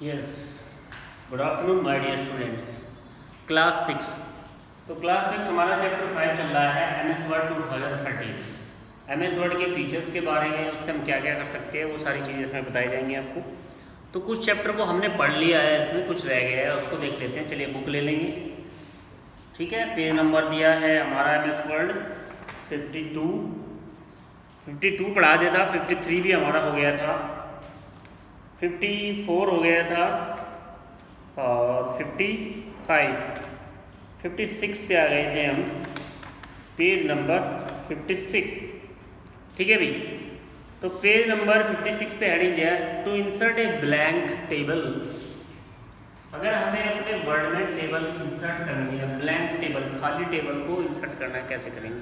Yes, good afternoon my dear students. Class 6। तो class 6 हमारा chapter 5 चल रहा है MS वर्ड 2013। MS वर्ड के फीचर्स के बारे में, उससे हम क्या क्या कर सकते हैं, वो सारी चीज़ें इसमें बताई जाएंगी आपको। तो कुछ चैप्टर को हमने पढ़ लिया है, इसमें कुछ रह गया है, उसको देख लेते हैं। चलिए बुक ले लेंगे, ठीक है। पेज नंबर दिया है हमारा MS वर्ड 52 पढ़ा दिया था, 53 भी हमारा हो गया था, 54 हो गया था और 56 पे आ गए थे हम, पेज नंबर 56, ठीक है भाई। तो पेज नंबर 56 पे हेडिंग दिया है to insert a blank table. अगर हमें अपने वर्ड में टेबल इंसर्ट करनी है, ब्लैंक टेबल, खाली टेबल को इंसर्ट करना है, कैसे करेंगे?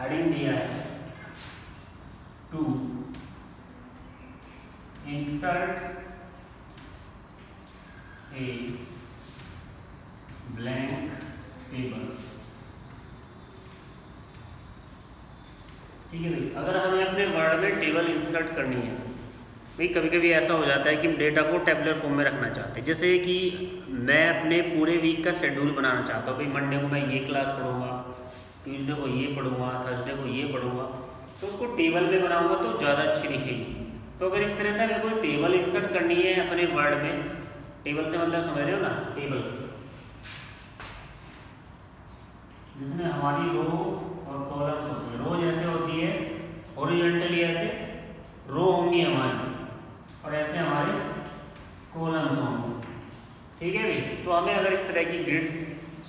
हेडिंग दिया है to insert a blank table, ठीक है भाई। अगर हमें अपने वर्ड में टेबल इंसर्ट करनी है भाई, कभी कभी ऐसा हो जाता है कि हम डेटा को टेबुलर फॉर्म में रखना चाहते हैं। जैसे कि मैं अपने पूरे वीक का शेड्यूल बनाना चाहता हूँ भाई, मंडे को मैं ये क्लास पढ़ूंगा, ट्यूसडे को ये पढ़ूंगा, थर्सडे को ये पढ़ूंगा, तो उसको टेबल में बनाऊंगा तो ज़्यादा अच्छी दिखेगी। तो अगर इस तरह से हमें कोई टेबल इंसर्ट करनी है अपने वर्ड में, टेबल से मतलब समझ रहे हो ना, टेबल जिसमें हमारी रो और कॉलम्स होती है। रो जैसे होती है हॉरिजॉन्टली, ऐसे रो होंगी हमारी और ऐसे हमारे कॉलम्स होंगे, ठीक है भाई। तो हमें अगर इस तरह की ग्रिड्स,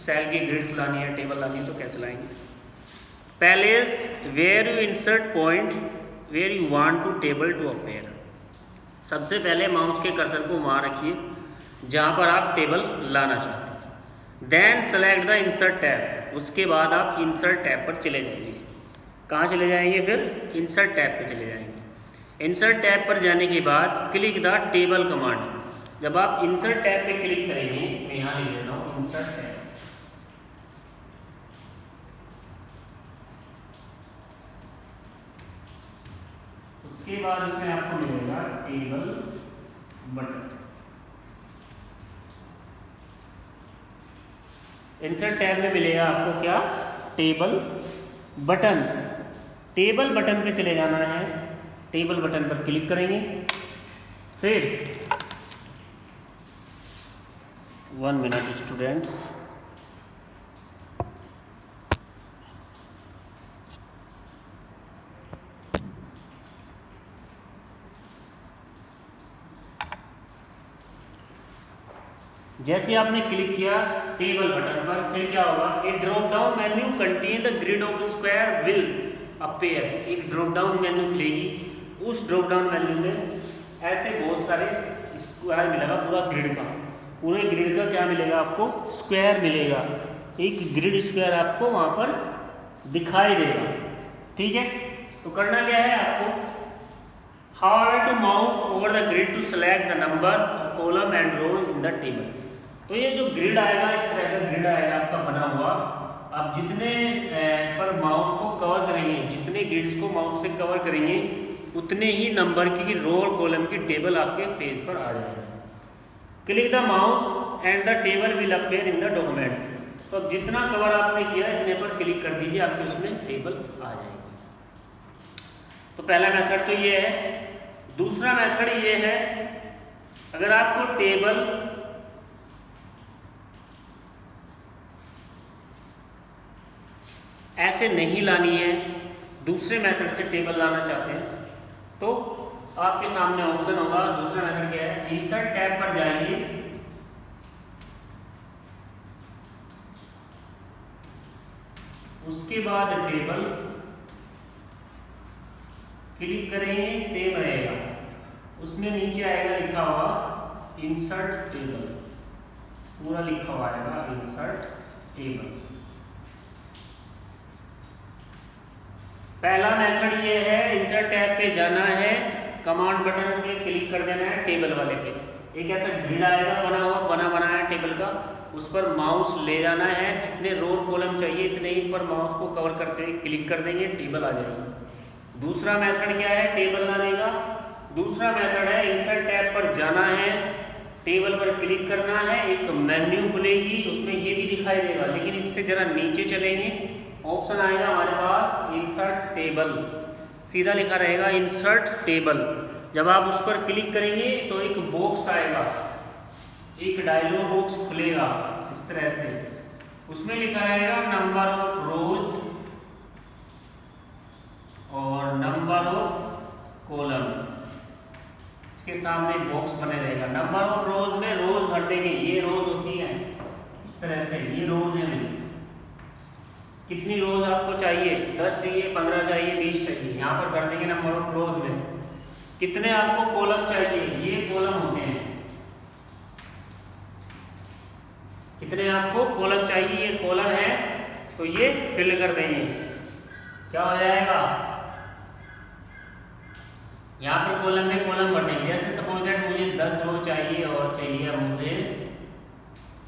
सेल की ग्रिड्स लानी है, टेबल लानी है, तो कैसे लाएंगे? पहले where you insert point where you want to table to appear. सबसे पहले माउस के कर्सर को वहाँ रखिए जहाँ पर आप टेबल लाना चाहते हैं। Then select the insert tab. उसके बाद आप इंसर्ट टैब पर चले जाएंगे। कहाँ चले जाएंगे? फिर इंसर्ट टैब पे चले जाएंगे। इंसर्ट टैब पर जाने के बाद क्लिक द टेबल कमांड। जब आप इंसर्ट टैब पे क्लिक करेंगे, मैं यहाँ लिख लेता हूँ इंसर्ट टैब, उसके बाद उसमें आपको मिलेगा टेबल बटन। इंसर्ट टैब में मिलेगा आपको क्या? Table button. टेबल बटन पे चले जाना है, टेबल बटन पर क्लिक करेंगे। फिर 1 मिनट स्टूडेंट्स, जैसे आपने क्लिक किया टेबल बटन पर, फिर क्या होगा? एक drop down menu contain the grid of square will appear. एक ड्रॉप डाउन मेन्यू खुलेगी, उस ड्रॉप डाउन मेन्यू में ऐसे बहुत सारे स्क्वायर मिलेगा, पूरे ग्रिड का क्या मिलेगा आपको? स्क्वायर मिलेगा। एक ग्रिड स्क्वायर आपको वहां पर दिखाई देगा, ठीक है। तो करना क्या है आपको? How to mouse over the grid to select the number of column and row in the table. तो ये जो ग्रिड आएगा, इस तरह का ग्रिड आएगा आपका बना हुआ। आप जितने पर माउस को कवर करेंगे, जितने ग्रिड्स को माउस से कवर करेंगे, उतने ही नंबर की रो और कॉलम की टेबल आपके पेज पर आ जाएगी। Click the mouse and the table will appear in the documents. तो अब जितना कवर आपने किया इतने पर क्लिक कर दीजिए, आपके उसमें टेबल आ जाएगी। तो पहला मेथड तो ये है। दूसरा मेथड ये है, अगर आपको टेबल ऐसे नहीं लानी है, दूसरे मेथड से टेबल लाना चाहते हैं, तो आपके सामने ऑप्शन होगा। दूसरा मेथड क्या है? इंसर्ट टैब पर जाइए, उसके बाद टेबल क्लिक करेंगे, सेम रहेगा। उसमें नीचे आएगा लिखा हुआ इंसर्ट टेबल, पूरा लिखा हुआ आएगा इंसर्ट टेबल। पहला मेथड ये है, इंसर्ट टैब पे जाना है, कमांड बटन पे क्लिक कर देना है, टेबल वाले पे एक ऐसा ग्रिड आएगा बना है टेबल का, उस पर माउस ले जाना है, जितने रो कॉलम चाहिए इतने ही पर माउस को कवर करते हुए क्लिक कर देंगे, टेबल आ जाएगी। दूसरा मेथड क्या है टेबल लाने का? दूसरा मेथड है इंसर्ट टैब पर जाना है, टेबल पर क्लिक करना है, एक मेन्यू खुलेगी, उसमें ये भी दिखाई देगा, लेकिन इससे जरा नीचे चलेंगे, ऑप्शन आएगा हमारे पास इंसर्ट टेबल, सीधा लिखा रहेगा इंसर्ट टेबल। जब आप उस पर क्लिक करेंगे तो एक बॉक्स आएगा, एक डायलॉग बॉक्स खुलेगा इस तरह से, उसमें लिखा रहेगा नंबर ऑफ रोज और नंबर ऑफ कॉलम। इसके सामने बॉक्स बने रहेगा, नंबर ऑफ रोज में रोज भर देंगे, ये रोज होती है इस तरह से, ये रोज है, कितनी रोज आपको चाहिए, 10 चाहिए, 15 चाहिए, 20 चाहिए, यहाँ पर भर देंगे नंबर ऑफ रोज में। कितने आपको कॉलम चाहिए, ये कॉलम होते हैं, कितने आपको कॉलम चाहिए, ये कॉलम है, तो ये फिल कर देंगे, क्या हो जाएगा, यहाँ पर कॉलम में कॉलम भर देंगे। जैसे सपोज दैट मुझे 10 रो चाहिए और चाहिए मुझे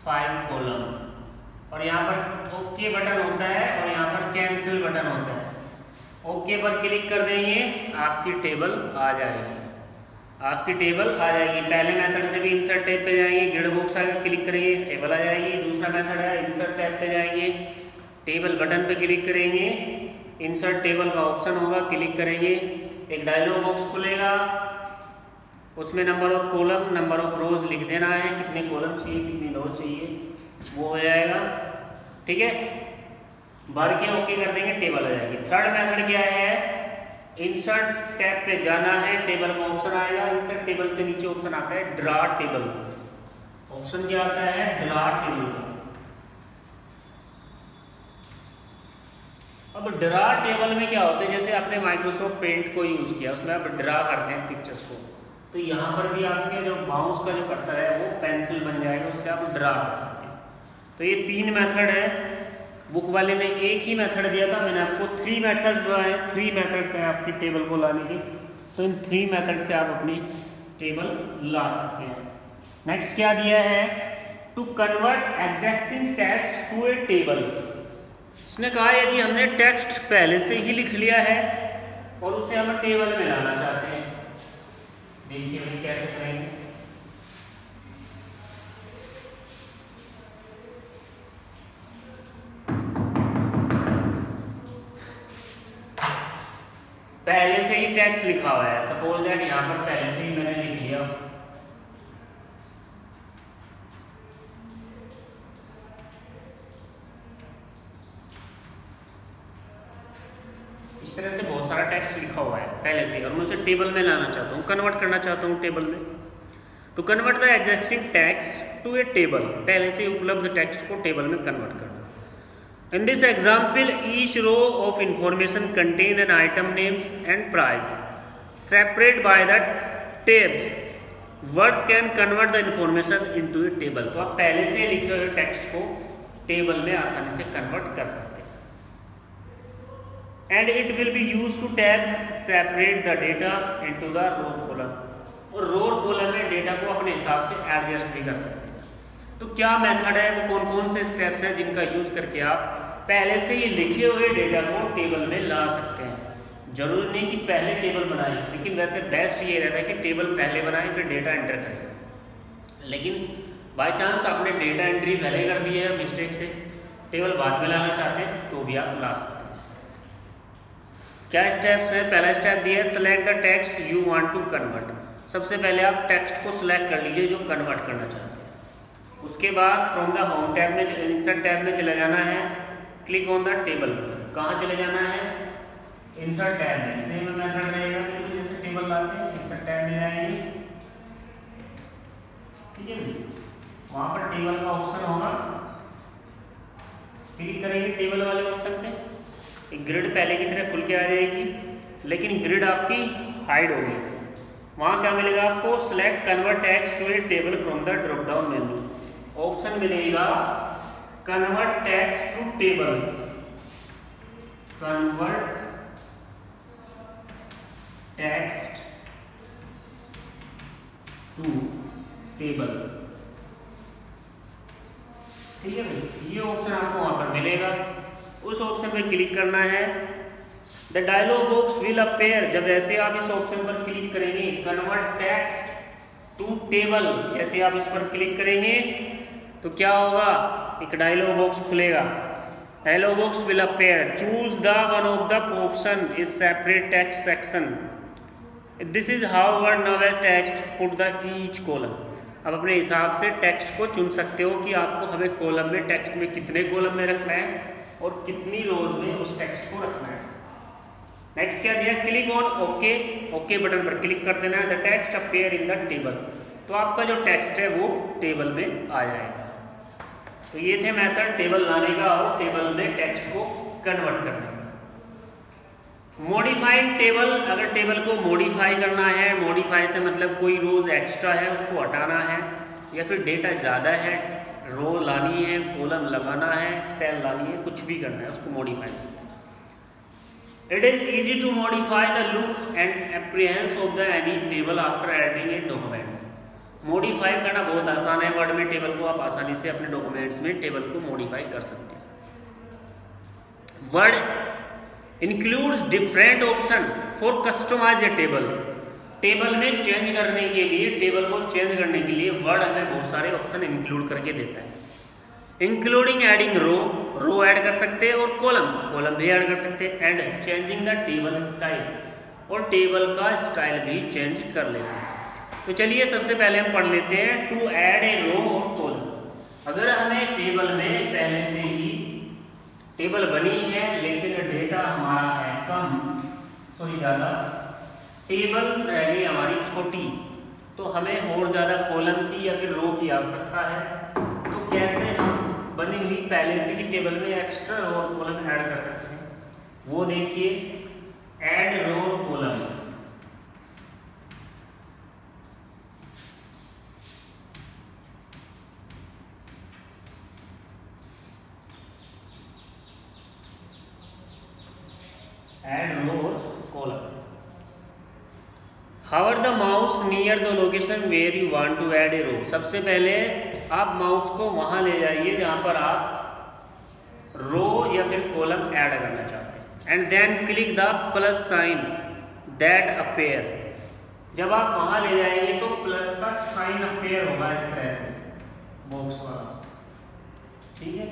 5 कॉलम, और यहाँ पर ओके बटन होता है और यहाँ पर कैंसिल बटन होता है। ओके पर क्लिक कर देंगे, आपकी टेबल आ जाएगी, आपकी टेबल आ जाएगी। पहले मेथड से भी इंसर्ट टैब पे जाएंगे, ग्रिड बॉक्स आएगा, क्लिक करेंगे, टेबल आ जाएगी। दूसरा मेथड है इंसर्ट टैब पे जाएंगे, टेबल बटन पे क्लिक करेंगे, इंसर्ट टेबल का ऑप्शन होगा, क्लिक करेंगे, एक डायलॉग बॉक्स खुलेगा, उसमें number of column, number of रोज लिख देना है, कितने कॉलम चाहिए, कितनी रोज चाहिए, वो हो जाएगा। ठीक है, भर के ओके कर देंगे, टेबल आ जाएगी। थर्ड मेथड क्या है, इंसर्ट टैब पे जाना है, टेबल का ऑप्शन आएगा, इंसर्ट टेबल से नीचे ऑप्शन आता है ड्रा टेबल, ऑप्शन क्या आता है, ड्रा टेबल। अब ड्रा टेबल में क्या होता है, जैसे आपने माइक्रोसॉफ्ट पेंट को यूज किया, उसमें आप ड्रा करते हैं पिक्चर्स को, तो यहाँ पर भी आपके जो माउस का जो कर्सर है वो पेंसिल बन जाएगा, उससे आप ड्रा कर सकते हैं। तो ये 3 मेथड है, बुक वाले ने एक ही मेथड दिया था, मैंने आपको 3 मेथड जो है, 3 मेथड्स हैं आपकी टेबल को लाने के, तो इन 3 मेथड से आप अपनी टेबल ला सकते हैं। नेक्स्ट क्या दिया है, to convert existing text to a table. उसने कहा यदि हमने टेक्स्ट पहले से ही लिख लिया है और उसे हम टेबल में लाना चाहते हैं, देखिए भाई कैसे करेंगे। पहले से ही टेक्स्ट लिखा हुआ है, सपोज दैट यहाँ पर पहले से ही मैंने लिख लिया, इस तरह से बहुत सारा टेक्स्ट लिखा हुआ है पहले से, और मैं उसे टेबल में लाना चाहता हूँ, कन्वर्ट करना चाहता हूँ टेबल में। To convert the existing text to a table, पहले से उपलब्ध टेक्स्ट को टेबल में कन्वर्ट करना। In this example, each row of information contain an item names and price, separate by the tabs. Words can convert the information into a table. तो आप पहले से लिखे हुए टेक्स्ट को टेबल में आसानी से कन्वर्ट कर सकते हैं। And it will be used to tab separate the data into the row column. और रो कॉलम में डेटा को अपने हिसाब से एडजस्ट भी कर सकते हैं। तो क्या मेथड है, वो कौन कौन से स्टेप्स हैं जिनका यूज करके आप पहले से ही लिखे हुए डेटा को टेबल में ला सकते हैं। जरूरी नहीं कि पहले टेबल बनाएं, लेकिन वैसे बेस्ट ये रहता है कि टेबल पहले बनाएं फिर डेटा एंटर करें। लेकिन बाय चांस आपने डेटा एंट्री पहले कर दी है मिस्टेक से, टेबल बाद में लाना चाहते हैं तो भी आप ला सकते हैं। क्या स्टेप्स हैं, पहला स्टेप दिया है select the text you want to convert. सबसे पहले आप टेक्स्ट को सिलेक्ट कर लीजिए जो कन्वर्ट करना चाहते हैं। उसके बाद फ्रॉम द होम टैब में, इंसर्ट टैब में चले जाना है, click on the table button. कहाँ चले जाना है, इंसर्ट टैब में। सेम मेथड रहेगा बिल्कुल जैसे टेबल लाते हैं, इंसर्ट टैब में जाएंगे, ठीक है, वहाँ पर टेबल का ऑप्शन होगा, क्लिक करेंगे टेबल वाले ऑप्शन पे, एक ग्रिड पहले की तरह खुल के आ जाएगी, लेकिन ग्रिड आपकी हाइड होगी। वहाँ क्या मिलेगा आपको, select convert text to a table from the drop down menu. Option मिलेगा convert text to table, convert text to table, ठीक है भाई, ये ऑप्शन आपको वहां पर मिलेगा। उस ऑप्शन पे क्लिक करना है, the dialog box will appear. जब ऐसे आप इस ऑप्शन पर क्लिक करेंगे, कन्वर्ट टेक्स्ट टू टेबल, जैसे आप इस पर क्लिक करेंगे तो क्या होगा, एक डायलॉग बॉक्स खुलेगा। Dialog box will appear, choose the one of the option is separate text section, this is how word now text put the each column. अब अपने हिसाब से टेक्स्ट को चुन सकते हो कि आपको हमें कॉलम में, टेक्स्ट में कितने कॉलम में रखना है और कितनी रोज में उस टेक्स्ट को रखना है। नेक्स्ट क्या दिया, click on okay, okay button पर क्लिक कर देना है, the text appear in the table, तो आपका जो टेक्स्ट है वो टेबल में आ जाएगा। तो ये थे मेथड टेबल लाने का और टेबल में टेक्स्ट को कन्वर्ट करने का। मॉडिफाइंग टेबल, अगर टेबल को मॉडिफाई करना है, मॉडिफाई से मतलब कोई रोज एक्स्ट्रा है उसको हटाना है, या फिर डेटा ज़्यादा है, रो लानी है, कॉलम लगाना है, सेल लानी है, कुछ भी करना है उसको modify. It is easy to modify the look and appearance of the any table after adding in documents. Modify करना बहुत आसान है, वर्ड में टेबल को आप आसानी से अपने डॉक्यूमेंट्स में टेबल को मॉडिफाई कर सकते हैं। Word includes different option for customize a table, table में चेंज करने के लिए, टेबल को चेंज करने के लिए वर्ड हमें बहुत सारे ऑप्शन इंक्लूड करके देता है। इंक्लूडिंग एडिंग रो, रो ऐड कर सकते हैं, और कॉलम, कॉलम भी ऐड कर सकते हैं, and changing the table style, और टेबल का स्टाइल भी चेंज कर लेते हैं। तो चलिए सबसे पहले हम पढ़ लेते हैं टू ऐड ए रो और कॉलम। अगर हमें टेबल में पहले से ही टेबल बनी है लेकिन डेटा हमारा है कम, सॉरी ज़्यादा, टेबल रह गई हमारी छोटी, तो हमें और ज़्यादा कॉलम की या फिर रो की आवश्यकता है। तो कैसे हम बनी हुई पहले से ही टेबल में एक्स्ट्रा रो और कॉलम ऐड कर सकते हैं, वो देखिए, ऐड रो और column. Add row or column. Hover the mouse near the location where you want to add a row. सबसे पहले आप माउस को वहां ले जाइए जहां पर आप रो या फिर कॉलम ऐड करना चाहते हैं, and then click the plus sign that appear. जब आप वहां ले जाएंगे तो प्लस का साइन अपीयर होगा इस तरह से बॉक्स वाला, ठीक है।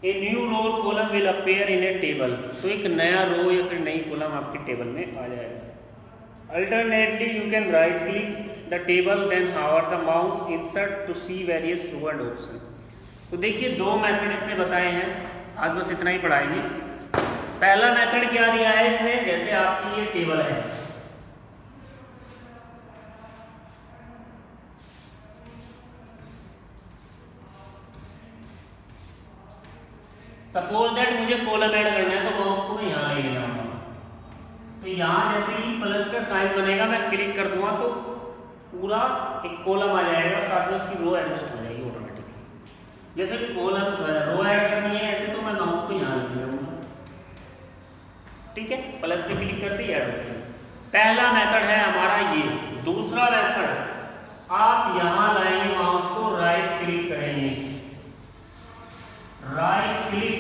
A new row column will appear in a table, तो एक नया रो या फिर नई कॉलम आपके टेबल में आ जाएगा। Alternately you can right click the table then hover the mouse insert to see various row and option. तो देखिए दो मेथड इसने बताए हैं, आज बस इतना ही पढ़ाएंगे। पहला मेथड क्या दिया है इसने, जैसे आपकी ये टेबल है, सपोज दैट मुझे कॉलम ऐड करना है, तो माउस को मैं यहाँ ले जाऊंगा, तो यहाँ जैसे ही प्लस का साइन बनेगा मैं क्लिक कर दूंगा तो पूरा एक कॉलम आ जाएगा और साथ में उसकी रो एडजस्ट हो जाएगी ऑटोमेटिकली। जैसे कॉलम रो ऐड करनी है ऐसे, तो मैं माउस को यहाँ ले जाऊंगा, ठीक है, प्लस पे क्लिक करते ही ऐड हो जाएगा। पहला मेथड है हमारा ये। दूसरा मेथड, आप यहाँ लाएंगे माउस को, राइट क्लिक करेंगे, राइट क्लिक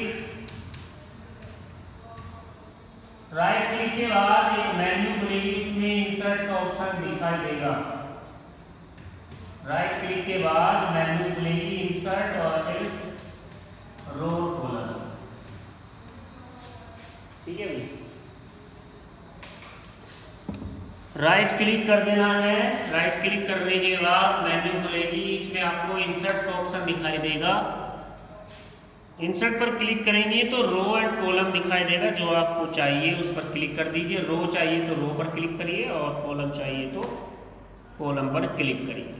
के बाद एक मेन्यू खुलेगी, इसमें इंसर्ट का ऑप्शन दिखाई देगा। राइट क्लिक के बाद मेन्यू खुलेगी, इंसर्ट और फिर रो कॉलम, ठीक है भाई। राइट क्लिक कर देना है, राइट क्लिक करने के बाद मेन्यू खुलेगी, इसमें आपको इंसर्ट का ऑप्शन दिखाई देगा। इंसर्ट पर क्लिक करेंगे तो रो एंड कॉलम दिखाई देगा, जो आपको चाहिए उस पर क्लिक कर दीजिए। रो चाहिए तो रो पर क्लिक करिए और कॉलम चाहिए तो कॉलम पर क्लिक करिए।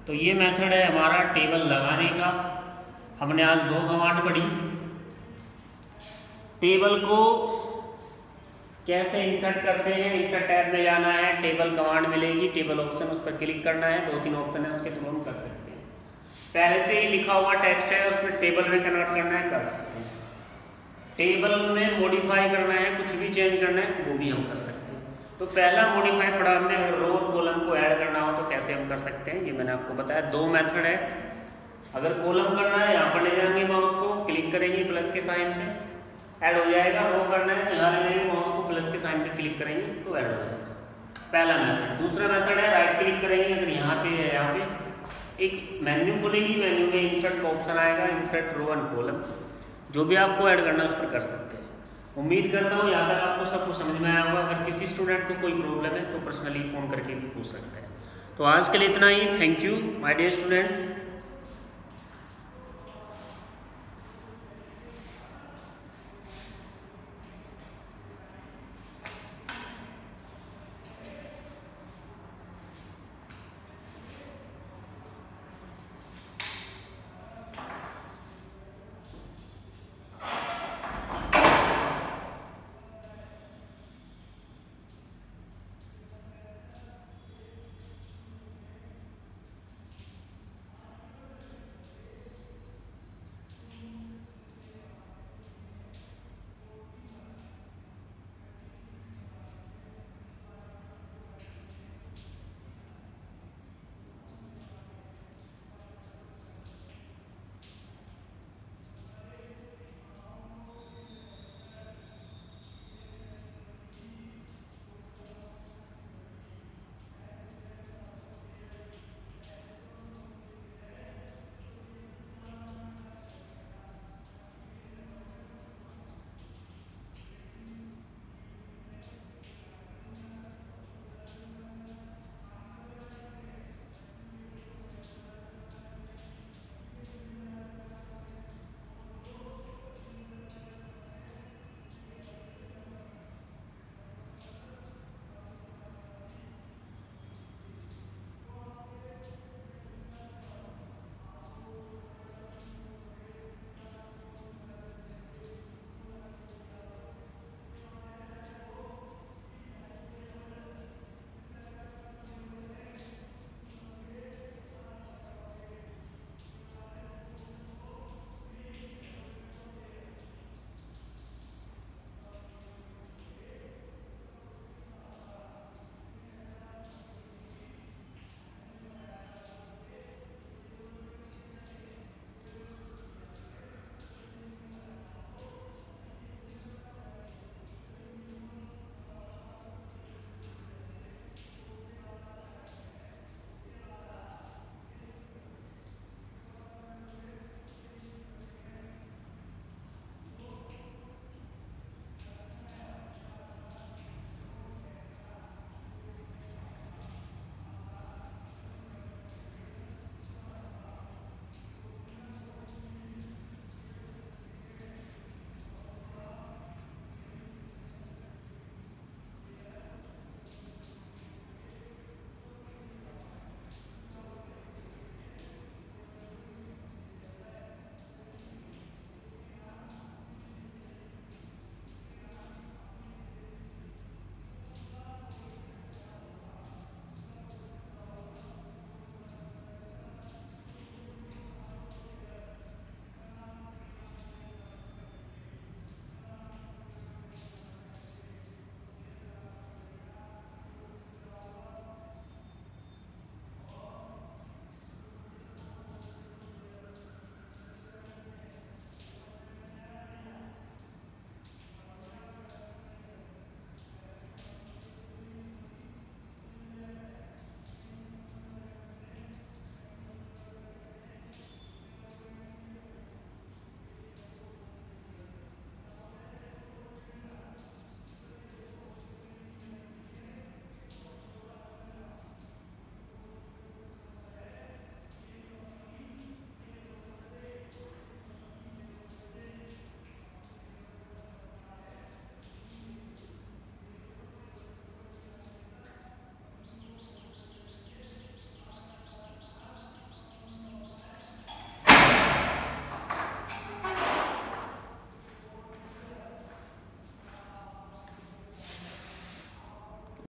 तो ये मेथड है हमारा टेबल लगाने का। हमने आज दो कमांड पढ़ी, टेबल को कैसे इंसर्ट करते हैं, इंसर्ट टैब में जाना है, टेबल कमांड मिलेगी, टेबल ऑप्शन, उस पर क्लिक करना है, दो तीन ऑप्शन है उसके थ्रू हम कर सकते हैं। पहले से ही लिखा हुआ टेक्स्ट है उसमें टेबल में कन्वर्ट करना है, कर सकते हैं। टेबल में मॉडिफाई करना है, कुछ भी चेंज करना है, वो भी हम कर सकते हैं। तो पहला मॉडिफाई पढ़ा हमने, अगर रो और कॉलम को ऐड करना हो तो कैसे हम कर सकते हैं, ये मैंने आपको बताया। दो मेथड है, अगर कॉलम करना है यहाँ पर ले जाएंगे माउस को, क्लिक करेंगे प्लस के साइन पे, ऐड हो जाएगा। रो करना है तो यहाँ ले जाएंगे माउस को, प्लस के साइन पे क्लिक करेंगे तो ऐड हो जाएगा। पहला मेथड। दूसरा मेथड है राइट क्लिक करेंगे, अगर यहाँ पे है, यहाँ पे एक मेन्यू खुलेगी, मेन्यू में इंसर्ट का ऑप्शन आएगा, इंसर्ट रो एंड कॉलम, जो भी आपको ऐड करना है उस पर कर सकते हैं। उम्मीद करता हूँ यहाँ तक आपको सब कुछ समझ में आया होगा। अगर किसी स्टूडेंट को कोई प्रॉब्लम है तो पर्सनली फ़ोन करके भी पूछ सकते हैं। तो आज के लिए इतना ही। Thank you my dear students.